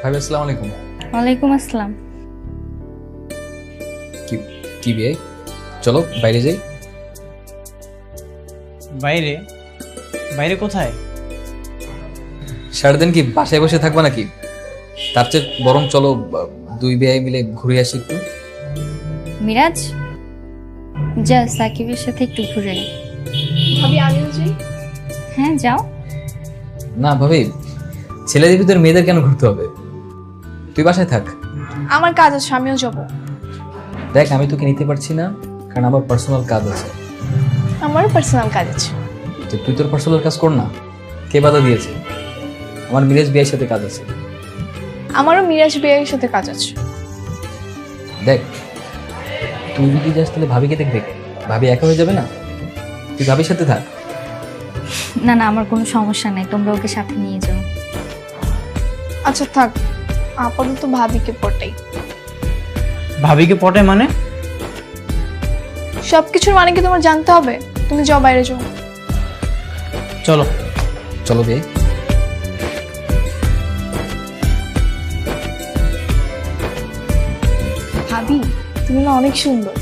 ভাবি আসসালামু আলাইকুম। ওয়ালাইকুম আসসালাম। কি কি বিয়ে? চলো বাইরে যাই। বাইরে? বাইরে কোথায়? সারাদিন কি বাসায় বসে থাকবা নাকি? তার চেয়ে বরং চলো দুই বিয়ে মিলে ঘুরে আসি একটু। মিরাজ, যা সাকিবের সাথে একটু ঘুরে আয়। ভাবি আমিও যাই। হ্যাঁ যাও। না ভাবি, ছেলেদের ভিতরে মেয়েদের কেন ঘুরতে হবে? তুই বাসায় থাক। আমার কাজ আছে, আমিও যাবো। দেখ, আমি তোকে নিতে পারছি না কারণ আমার পার্সোনাল কাজ আছে। আমারও পার্সোনাল কাজ আছে। তো তুই তোর পার্সোনাল কাজ কর না। কে বাধা দিয়েছে? আমার মিরাজ বিয়ের সাথে কাজ আছে। আমারও মিরাজ বিয়ের সাথে কাজ আছে। দেখ, তুই যদি যাস তাহলে ভাবিকে দেখবে, ভাবি একা হয়ে যাবে না? তুই ভাবির সাথে থাক। না না, আমার কোনো সমস্যা নাই, তোমরা ওকে সাথে নিয়ে যাও। আচ্ছা থাক, আপাতত ভাবিকে পটাই। ভাবিকে পটে মানে? সবকিছুর মানে কি তোমার জানতে হবে? তুমি যাও, বাইরে যাও। চলো। চলো বিয়ে। ভাবি, তুমি না অনেক সুন্দর।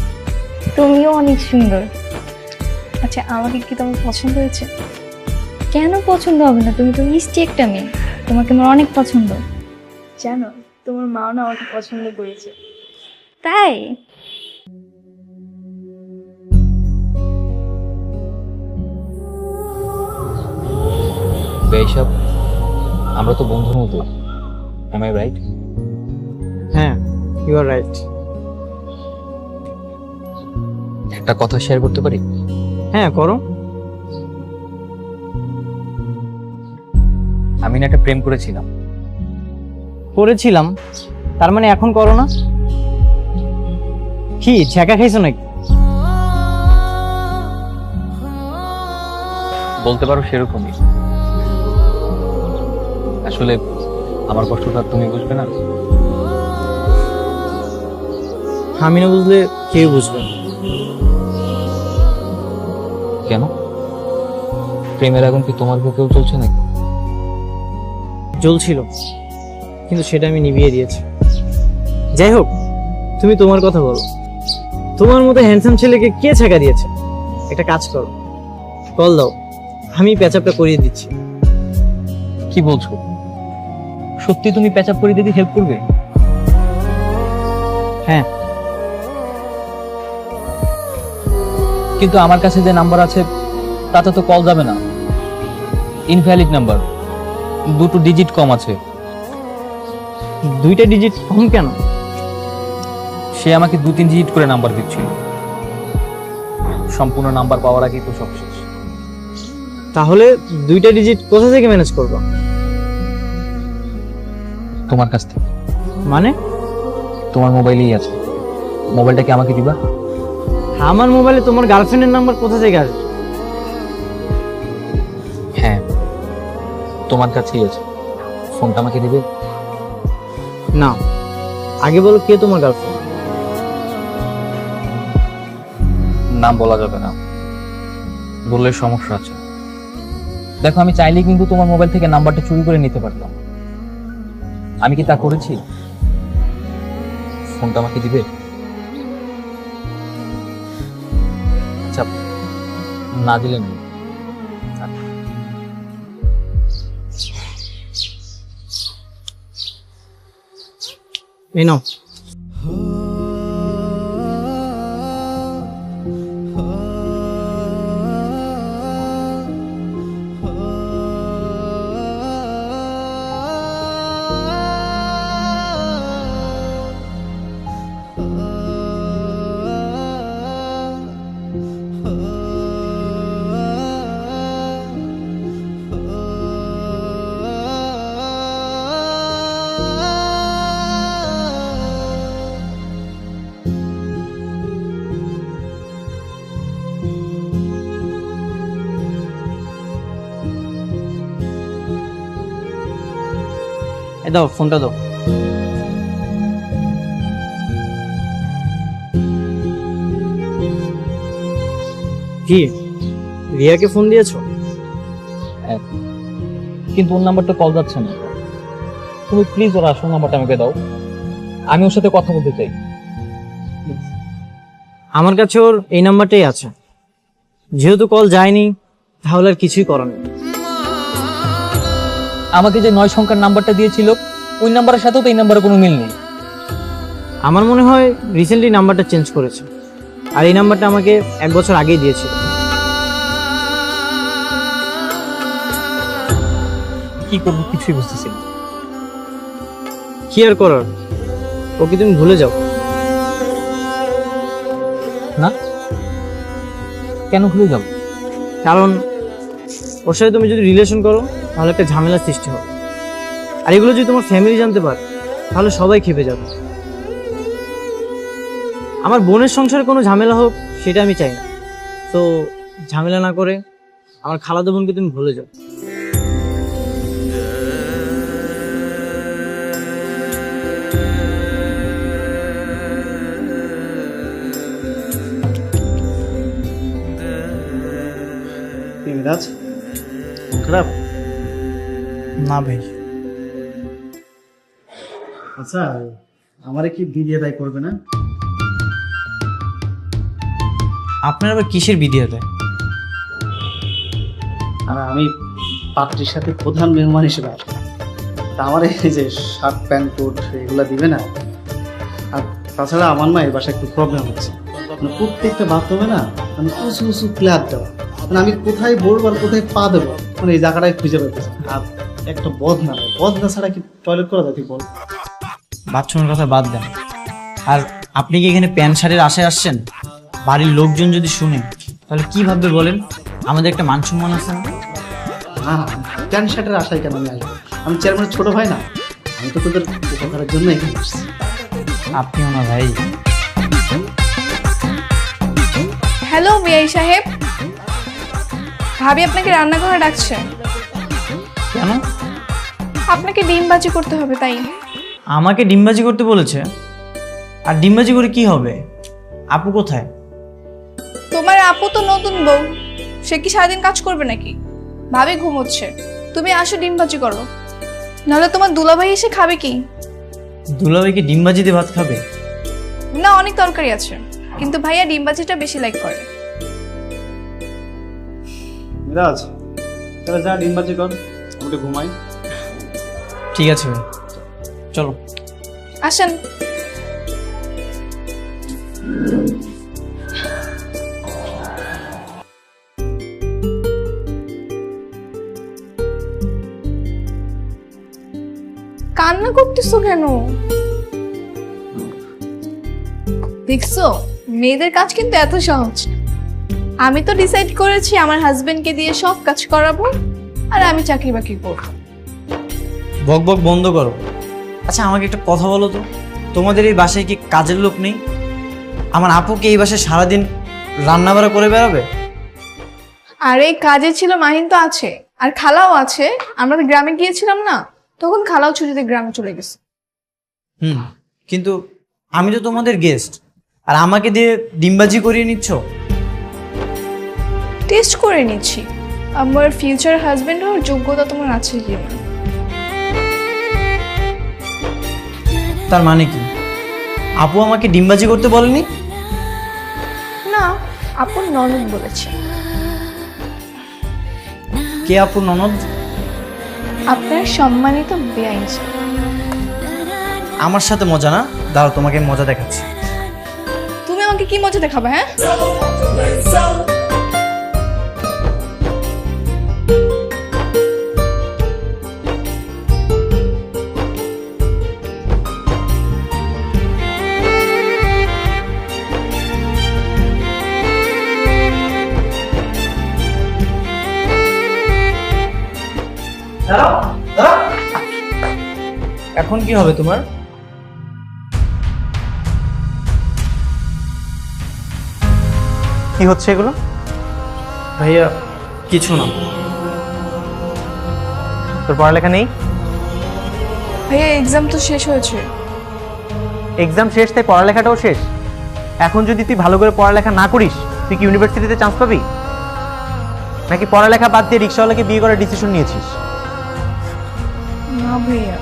তুমিও অনেক সুন্দর। আচ্ছা, আমাকে কি তোমার পছন্দ হয়েছে? কেন পছন্দ হবে না? তুমি তো মিষ্টি একটা মেয়ে, তোমাকে আমার অনেক পছন্দ। জানো, তোমার মাও না আমাকে পছন্দ করেছে। তাই? বেশব, আমরা তো বন্ধুর মতো। Am I right? হ্যাঁ, ইউ আর রাইট। একটা কথা শেয়ার করতে পারি? হ্যাঁ করো। আমি না একটা প্রেম করেছিলাম। করেছিলাম? তার মানে এখন করো না? কি ছ্যাঁকা খাইছো নাকি? বলতে পারো সেরকমই। আসলে আমার কষ্টটা তুমি বুঝবে না। আমি না বুঝলে কেউ বুঝবে না। কেন? প্রেমের আগুন কি তোমার বুকেও চলছে নাকি? জ্বলছিল, কিন্তু সেটা আমি নিভিয়ে দিয়েছি। যাই হোক, তুমি তোমার কথা বলো। তোমার মতো হ্যান্ডসাম ছেলেকে কে ছ্যাঁকা দিয়েছে? একটা কাজ করো, কল দাও, আমি প্যাচআপটা করিয়ে দিচ্ছি। কি বলছো? সত্যি তুমি প্যাচআপ করে দিতে হেল্প করবে? হ্যাঁ। কিন্তু আমার কাছে যে নাম্বার আছে তাতে তো কল যাবে না। ইনভ্যালিড নাম্বার, দুটো ডিজিট কম আছে। দুইটা ডিজিট কম কেন? সে আমাকে 2-3 ডিজিট করে নাম্বার দিচ্ছিল। সম্পূর্ণ নাম্বার পাওয়ার আগেই তো সব শেষ। তাহলে দুইটা ডিজিট কোথা থেকে ম্যানেজ করবো? তোমার কাছ থেকে। মানে? তোমার মোবাইলেই আছে। মোবাইলটা কি আমাকে দিবা? আমার মোবাইলে তোমার গার্লফ্রেন্ডের নাম্বার কোথা থেকে আসবে? হ্যাঁ, তোমার কাছেই আছে। ফোনটা আমাকে দিবে? না, আগে বলো কে তোমার গার্লফ্রেন্ড? নাম বলা যাবে না, বললে সমস্যা আছে। দেখো, আমি চাইলেই কিন্তু তোমার মোবাইল থেকে নাম্বারটা চুরি করে নিতে পারতাম। আমি কি তা করেছি? ফোনটা আমাকে দিবে? আচ্ছা, না দিলে নেই। এই নাও। এই দাও, ফোনটা দাও। কি রিয়াকে ফোন দিয়েছো? কিন্তু ওর নাম্বারটা কল যাচ্ছে না। তুমি প্লিজ ওর আসল নাম্বারটা আমাকে দাও, আমি ওর সাথে কথা বলতে চাই। আমার কাছে ওর এই নাম্বারটাই আছে, যেহেতু কল যায়নি তাহলে আর কিছুই করার নেই। আমাকে যে 9 সংখ্যার নাম্বারটা দিয়েছিল ওই নাম্বারের সাথেও তো এই নাম্বারে কোনো মিল নেই। আমার মনে হয় রিসেন্টলি নাম্বারটা চেঞ্জ করেছে, আর এই নাম্বারটা আমাকে 1 বছর আগেই দিয়েছিল। কি করবো কিছুই বুঝতেছি না। কি আর করার, ওকে তুমি ভুলে যাও। না, কেন ভুলে যাবো? কারণ ওর সাথে তুমি যদি রিলেশন করো তাহলে একটা ঝামেলার সৃষ্টি হবে, আর এগুলো যদি তোমার ফ্যামিলি জানতে পারে তাহলে সবাই খেপে যাবে। আমার বোনের সংসারে কোনো ঝামেলা হোক সেটা আমি চাই না, তো ঝামেলা না করে আমার খালাতো বোনকে তুমি ভুলে যাও। মিরাজ, খারাপ না ভাই, আচ্ছা, আমারে কি বিয়ে দায় করবে না? আপনার আবার কিসের বিয়ে দেয়? আর আমি পাত্রীর সাথে প্রধান মেহমান হিসেবে আসবো, তা আমার এই যে শার্ট প্যান্ট কোট এগুলো দিবে না? আর তাছাড়া আমার না এই বাসায় একটু প্রবলেম হচ্ছে, মানে প্রত্যেকটা বাথরুমে না মানে উঁচু উঁচু প্লেয়ার দেওয়া, মানে আমি কোথায় বলবো আর কোথায় পা দেবো মানে এই জায়গাটায় খুঁজে পাচ্ছি। আর একটা বদনা ছাড়া কি টয়লেট করা যায়? তুই বল। বাথরুমের কথা বাদ দেন, আর আপনি কি এখানে প্যান্ট শার্টের আশায় আসছেন? বাড়ির লোকজন যদি শুনে তাহলে কি ভাববে বলেন? আমাদের একটা মান সম্মান আছে না? না, প্যান্ট শার্টের আশায় কেন আমি আসবো? আমি চেয়ারম্যানের ছোট ভাই না, আমি তো তোদের উপকারের জন্য এখানে আসছি। আপনিও না ভাই। হ্যালো বিআই সাহেব, ভাবি আপনাকে রান্নাঘরে ডাকছে। কেন? আপনাকে ডিম ভাজি করতে হবে তাই। আমাকে ডিমবাজি করতে বলেছে? আর ডিমবাজি করে কি হবে? আপু কোথায়? তোমার আপু তো নতুন বউ, সে কি সারাদিন কাজ করবে নাকি? ভাবি ঘুমোচ্ছে, তুমি আসো ডিম ভাজি করো, নাহলে তোমার দুলাভাই এসে খাবে কি? দুলাভাই কি ডিমবাজি দিয়ে ভাত খাবে? না, অনেক তরকারি আছে, কিন্তু ভাইয়া ডিম ভাজিটা বেশি লাইক করে। মিরাজ, তাহলে যা ডিমবাজি কর, আমি একটু ঘুমাই। ঠিক আছে ভাই, চলো। আসেন। কান্না করতেছো কেন? দেখছো, মেয়েদের কাজ কিন্তু এত সহজ না। আমি তো ডিসাইড করেছি আমার হাজবেন্ডকে দিয়ে সব কাজ করাবো, আর আমি চাকরি বাকরি করবো। বক বক বন্ধ করো। আচ্ছা আমাকে একটা কথা বলো তো, তোমাদের এই বাসায় কি কাজের লোক নেই? আমার আপুকে এই বাসায় সারাদিন রান্না বাড়া করে বেড়াবে? আর এই কাজে ছিল মাহিন তো আছে, আর খালাও আছে। আমরা তো গ্রামে গিয়েছিলাম না, তখন খালাও ছুটিতে গ্রামে চলে গেছে। কিন্তু আমি তো তোমাদের গেস্ট, আর আমাকে দিয়ে ডিমবাজি করিয়ে নিচ্ছ? টেস্ট করে নিচ্ছি আমার ফিউচার হাজবেন্ড হওয়ার যোগ্যতা তোমার আছে কি না। তার মানে কি আপু আমাকে ডিমবাজি করতে বলেনি? না, আপন ননদ বলেছে। কে আপুর ননদ? আপনার সম্মানিত বেআইন সাহেব। আমার সাথে মজা না, দাঁড়াও তোমাকে মজা দেখাচ্ছি। তুমি আমাকে কি মজা দেখাবে? হ্যাঁ, এখন কি হবে তোমার? কি হচ্ছে এগুলো? ভাইয়া কিছু না। তোর পড়ালেখা নেই? ভাইয়া এক্সাম তো শেষ হয়েছে। এক্সাম শেষ, তাই পড়ালেখাটাও শেষ? এখন যদি তুই ভালো করে পড়ালেখা না করিস, তুই কি ইউনিভার্সিটিতে চান্স পাবি? নাকি পড়ালেখা বাদ দিয়ে রিক্সাওয়ালাকে বিয়ে করার ডিসিশন নিয়েছিস? না ভাইয়া,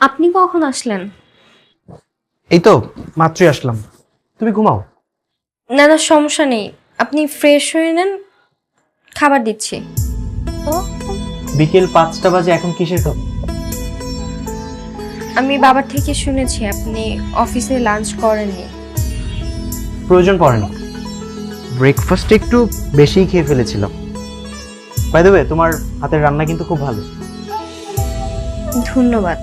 আপনি কখন আসলেন? এই তো মাত্রই আসলাম, তুমি ঘুমাও। না না, সমস্যা নেই, আপনি ফ্রেশ হয়ে নেন, খাবার দিচ্ছি। বিকেল 5টা বাজে, এখন কিসের খাবার? আমি বাবার থেকে শুনেছি আপনি অফিসে লাঞ্চ করেননি। প্রয়োজন পড়েনি, ব্রেকফাস্ট একটু বেশিই খেয়ে ফেলেছিলাম। বাই দ্য ওয়ে, তোমার হাতের রান্না কিন্তু খুব ভালো। ধন্যবাদ।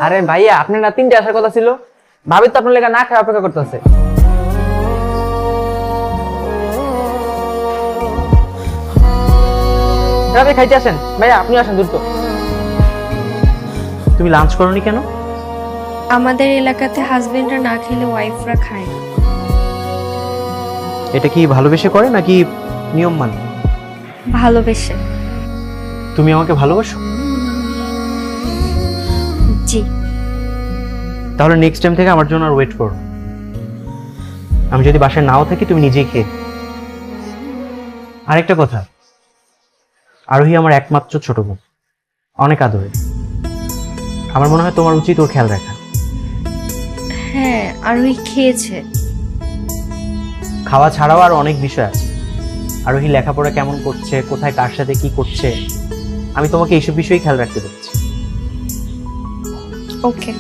আরে ভাইয়া, আপনার না 3টে আসার কথা ছিল, ভাবি তো আপনার লেখা না খাওয়া অপেক্ষা করতেছে। রাতে খাইতে আসেন ভাইয়া, আপনি আসেন দ্রুত। তুমি লাঞ্চ করোনি কেন? আমাদের এলাকাতে হাজবেন্ডরা না খেলে ওয়াইফরা খায়। এটা কি ভালোবেসে করে নাকি নিয়ম মানে? ভালোবেসে। তুমি আমাকে ভালোবাসো? জি। তাহলে নেক্সট টাইম থেকে আমার জন্য আর ওয়েট করো। আমি যদি বাসায় নাও থাকি, তুমি নিজেই খেয়ে। আরেকটা কথা, আরোহী আমার একমাত্র ছোট বোন, অনেক আদরের। আমার মনে হয় তোমার উচিত ওর খেয়াল রাখা। হ্যাঁ, আর ওই খেয়েছে। খাওয়া ছাড়াও আর অনেক বিষয় আছে। আরোহী লেখাপড়া কেমন করছে, কোথায় কার সাথে কি করছে, আমি তোমাকে এইসব বিষয়ে খেয়াল রাখতে বলছি। ওকে।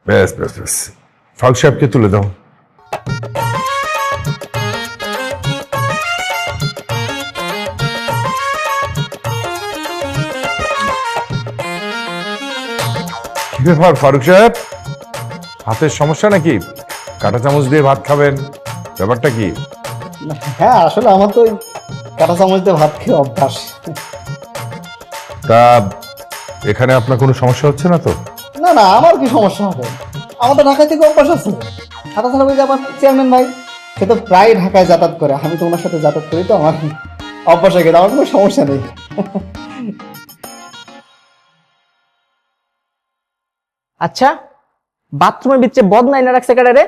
ব্যাস ব্যাস ব্যাস, ফারুক সাহেবকে তুলে দাও। কি ব্যাপার ফারুক সাহেব, হাতের সমস্যা নাকি? কাঁটা চামচ দিয়ে ভাত খাবেন, ব্যাপারটা কি? হ্যাঁ, আসলে আমার তো ওই কাঁটা চামচ দিয়ে ভাত খেয়ে অভ্যাস। তা এখানে আপনার কোনো সমস্যা হচ্ছে না তো? না না, আমার কি সমস্যা হবে? আমাদের ঢাকা থেকে অভ্যাস আছে। হাঁটা ছাড়া ওই যে আমার চেয়ারম্যান ভাই, সে তো প্রায় ঢাকায় যাতায়াত করে, আমি তো ওনার সাথে যাতায়াত করি, তো আমার অভ্যাস হয়ে গেছে, আমার কোনো সমস্যা নেই। আচ্ছা, বাথরুমের ভিতরে বদনাই না রাখছে কারে রে?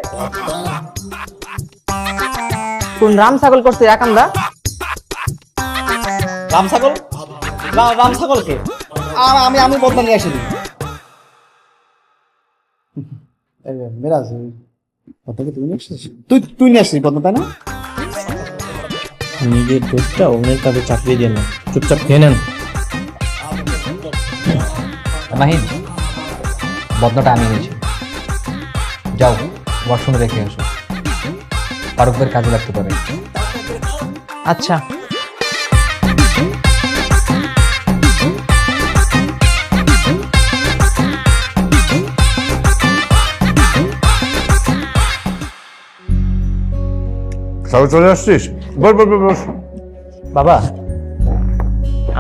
কোন রাম ছাগল করছে একান্দা? রাম ছাগল? রাম ছাগলকে আমি আমি বদলা নিয়ে আসিনি। মেরাজ, বদলাকে তুই নিয়ে আসছিস? তুই নিয়ে আসছিস বদলা, তাই না? নিজের দোষটা অন্যের কাছে চাকরি দিয়ে না, চুপচাপ খেয়ে নেন। মাহিন, বদনাটা আমি নিয়েছি। যাও ওয়াশরুমে রেখে আসো, ফারুকদের কাজে লাগতে পারে। আচ্ছা। তাহলে চলে আসছিস? বল বল বল বল। বাবা,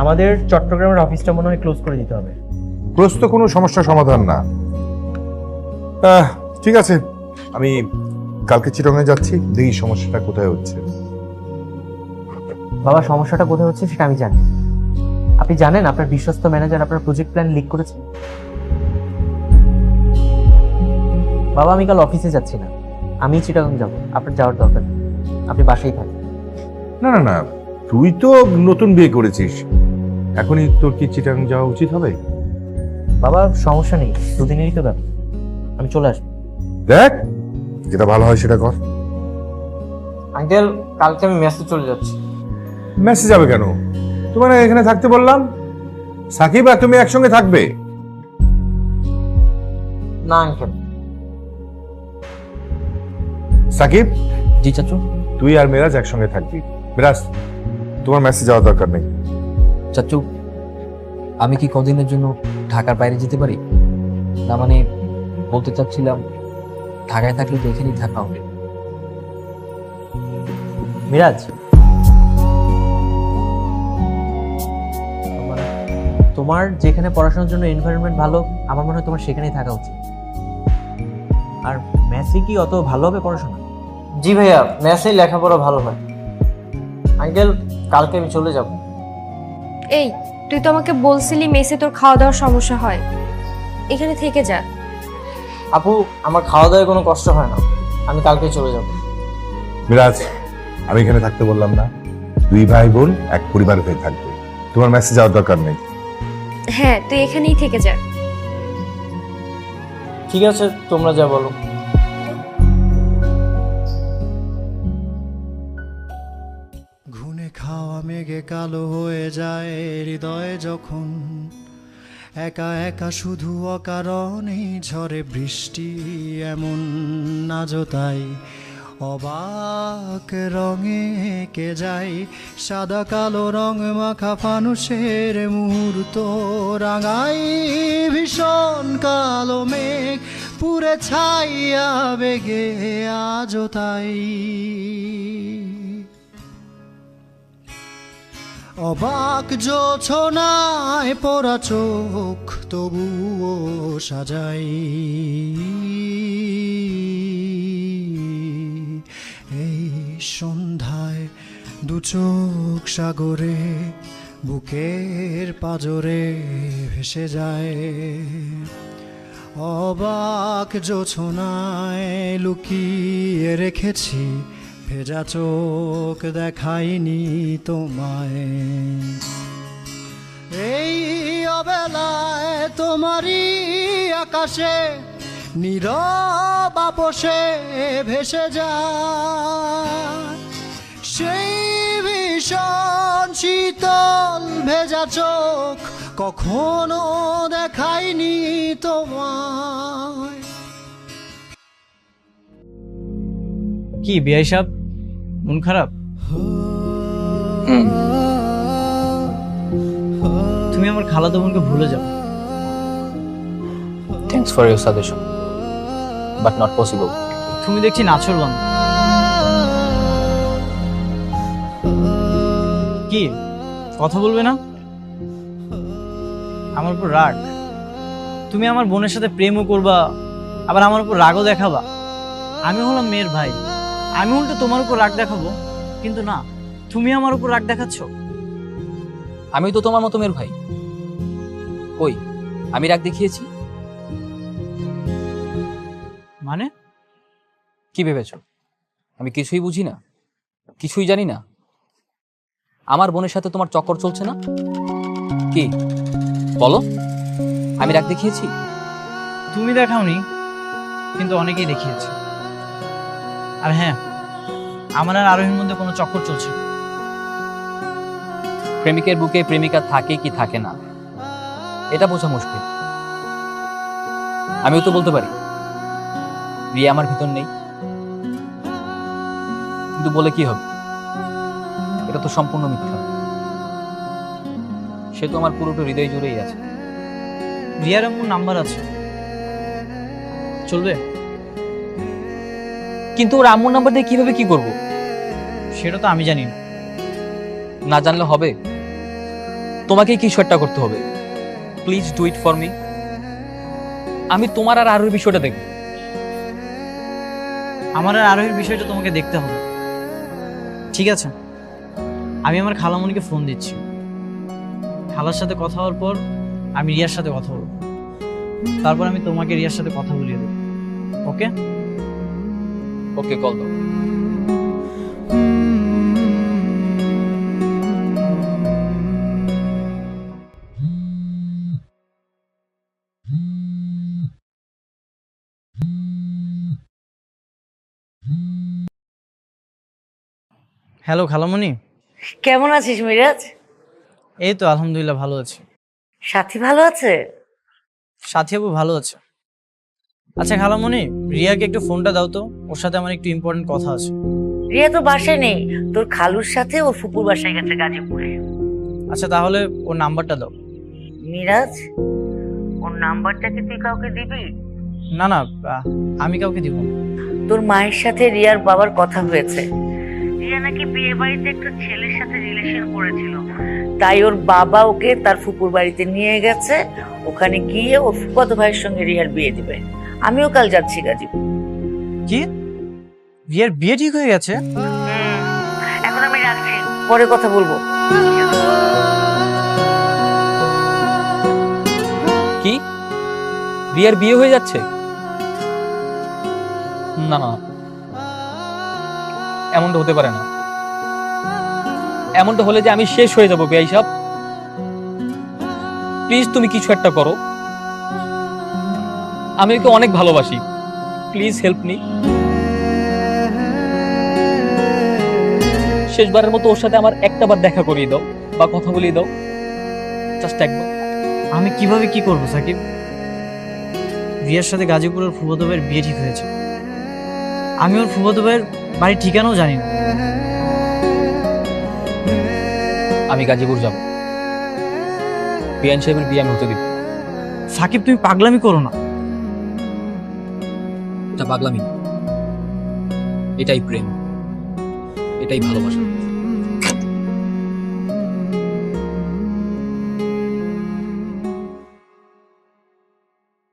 আমাদের চট্টগ্রামের অফিসটা মনে হয় ক্লোজ করে দিতে হবে। প্রশ্ন কোনো সমস্যার সমাধান না। ঠিক আছে, আমি কালকে চিটংয়ে যাচ্ছি, দেখি সমস্যাটা কোথায় হচ্ছে। বাবা, সমস্যাটা কোথায় হচ্ছে সেটা আমি জানি। আপনি জানেন আপনার বিশ্বস্ত ম্যানেজার আপনার প্রজেক্ট প্ল্যান লিক করেছে। বাবা, আমি কাল অফিসে যাচ্ছি না, আমি চিটাগং যাব। আপনার যাওয়ার দরকার নেই, আপনি বাসায় থাকেন। না না না, তুই তো নতুন বিয়ে করেছিস, এখনই তোর কি চিটাং যাওয়া উচিত হবে? বাবা, সমস্যা নেই, দুদিনেরই তো ব্যাপার, আমি চলে আসবো। দেখ, যেটা ভালো হয় সেটা কর। আঙ্কেল, কালকে আমি মেসে চলে যাচ্ছি। মেসেজ যাবে কেন? তোমার এখানে থাকতে বললাম। সাকিব আর তুমি একসঙ্গে থাকবে? না আঙ্কেল। সাকিব, জি চাচু। তুই আর মেরাজ একসঙ্গে থাকবি। মেরাজ, তোমার মেসেজ যাওয়ার দরকার নেই। চাচু, আমি কি কদিনের জন্য ঢাকার বাইরে যেতে পারি? না মানে বলতে চাচ্ছিলাম, ঢাকায় থাকলে তো এখানেই থাকা হবে। মিরাজ, তোমার যেখানে পড়াশোনার জন্য এনভায়রনমেন্ট ভালো, আমার মনে হয় তোমার সেখানেই থাকা উচিত। আর মেসি কি অত ভালো হবে পড়াশোনা? জি ভাইয়া, মেসেই লেখাপড়া ভালো হয়। আঙ্কেল, কালকে আমি চলে যাব। এই তুই তো আমাকে বলছিলি মেসে তোর খাওয়া দাওয়ার সমস্যা হয়, এখানে থেকে যা। আপু, আমার খাওয়া দাওয়ায় কোনো কষ্ট হয় না, আমি কালকে চলে যাব। মিরাজ, আমি এখানে থাকতে বললাম না? 2 ভাই বোন এক পরিবার হয়ে থাকবে, তোমার মেসেজ যাওয়ার দরকার নেই। হ্যাঁ, তুই এখানেই থেকে যা। ঠিক আছে, তোমরা যা বলো। ঘুনে খাওয়া মেঘে কালো হয়ে যায় হৃদয়ে যখন, একা একা শুধু অকারণে ঝরে বৃষ্টি এমন নাজো তাই অবাক রঙে কে যায় সাদা কালো রং মাখা ফানুষের মুহূর্ত রাঙাই ভীষণ কালো মেঘ পুরে ছাইয়া বেগে আজও তাই অবাক জোছনায় পড়া চোখ তবুও সাজাই এই সন্ধ্যায় দু চোখ সাগরে বুকের পাজরে ভেসে যায় অবাক জোছনায় লুকিয়ে রেখেছি ভেজা চোখ দেখাইনি তোমায় এই অবেলায় তোমারই আকাশে নীরব আপোষে ভেসে যায় সেই ভীষণ শীতল ভেজা চোখ কখনো দেখাইনি তোমায়। কি বিআই সাহেব, মন খারাপ? তুমি আমার খালাতো বোনকে ভুলে যাও। Thanks for your suggestion, but not possible. তুমি দেখছি নাছর বান্ধব। কি কথা বলবে না? আমার উপর রাগ? তুমি আমার বোনের সাথে প্রেমও করবা, আবার আমার উপর রাগও দেখাবা। আমি হলাম মেয়ের ভাই, আমি উল্টো তোমার উপর রাগ দেখাবো? কিন্তু না, তুমি আমার উপর রাগ দেখাচ্ছ। আমি তো তোমার মতো মেয়ের ভাই। কই আমি রাগ দেখিয়েছি? মানে কি ভেবেছো আমি কিছুই বুঝি না, কিছুই জানি না? আমার বোনের সাথে তোমার চক্কর চলছে না? কি বলো, আমি রাগ দেখিয়েছি? তুমি দেখাওনি, কিন্তু অনেকেই দেখিয়েছে। আর হ্যাঁ, আমার আর আরোহীর মধ্যে কোনো চক্কর চলছে। প্রেমিকের বুকে প্রেমিকা থাকে কি থাকে না এটা বোঝা মুশকিল। আমিও তো বলতে পারি রিয়া আমার ভিতর নেই, কিন্তু বলে কি হবে? এটা তো সম্পূর্ণ মিথ্যা। সে তো আমার পুরোটা হৃদয় জুড়েই আছে। রিয়ার এমন নাম্বার আছে, চলবে? কিন্তু ওর আম্মুর নাম্বার দিয়ে কিভাবে কি করব সেটা তো আমি জানি না। না জানলে হবে? তোমাকেই কিছু একটা করতে হবে। Please do it for me. আমি তোমার আর আরোর বিষয়টা দেখব। আমার আর আরোহীর বিষয়টা তোমাকে দেখতে হবে। ঠিক আছে, আমি আমার খালামণিকে ফোন দিচ্ছি। খালার সাথে কথা হওয়ার পর আমি রিয়ার সাথে কথা বলবো, তারপর আমি তোমাকে রিয়ার সাথে কথা বলিয়ে দেবো। ওকে ওকে, কল দাও। হ্যালো খালামণি। কেমন আছিস মিরাজ? এই তো আলহামদুলিল্লাহ ভালো আছি। সাথী ভালো আছে? সাথী আপু ভালো আছে। আচ্ছা খালামণি, রিয়াকে একটু ফোনটা দাও তো, ওর সাথে আমার একটু ইম্পর্টেন্ট কথা আছে। রিয়া তো বাসায় নেই, তোর খালুর সাথে ওর ফুপুর বাসায় গেছে গাজীপুরে। আচ্ছা তাহলে ওর নাম্বারটা দাও। মিরাজ, ওর নাম্বারটা কি তুই কাউকে দিবি? না না, আমি কাউকে দিব না। তোর মায়ের সাথে রিয়ার বাবার কথা হয়েছে। রিয়া নাকি বিয়ে বাড়িতে একটা ছেলের সাথে রিলেশন করেছিল, তাই ওর বাবা ওকে তার ফুপুর বাড়িতে নিয়ে গেছে। ওখানে গিয়ে ওর ফুফাতো ভাইয়ের সঙ্গে রিয়ার বিয়ে দিবে। আমিও কাল যাচ্ছি গাজীপুর। কি, রিয়ার বিয়ে ঠিক হয়ে গেছে? এখন আমি রাখছি, পরে কথা বলবো। রিয়ার বিয়ে হয়ে যাচ্ছে? না না, এমনটা হতে পারে না। এমনটা হলে যে আমি শেষ হয়ে যাবো বেয়াই সাহেব। প্লিজ তুমি কিছু একটা করো, আমি ওকে অনেক ভালোবাসি। Please help me. শেষবারের মতো ওর সাথে আমার একটাবার দেখা করিয়ে দাও বা কথা বলিয়ে দাও, জাস্ট একবার। আমি কিভাবে কি করব সাকিব? রিয়ার সাথে গাজীপুরের ফুফাতো ভাইয়ের বিয়ে ঠিক হয়েছে। আমি ওর ফুফাতো ভাইয়ের বাড়ির ঠিকানাও জানি না। আমি গাজীপুর যাব, বিয়ান সাহেবের বিয়ে আমি হতে দিব। সাকিব তুমি পাগলামি করো না। এটা পাগলামি না, এটাই প্রেম, এটাই ভালোবাসা।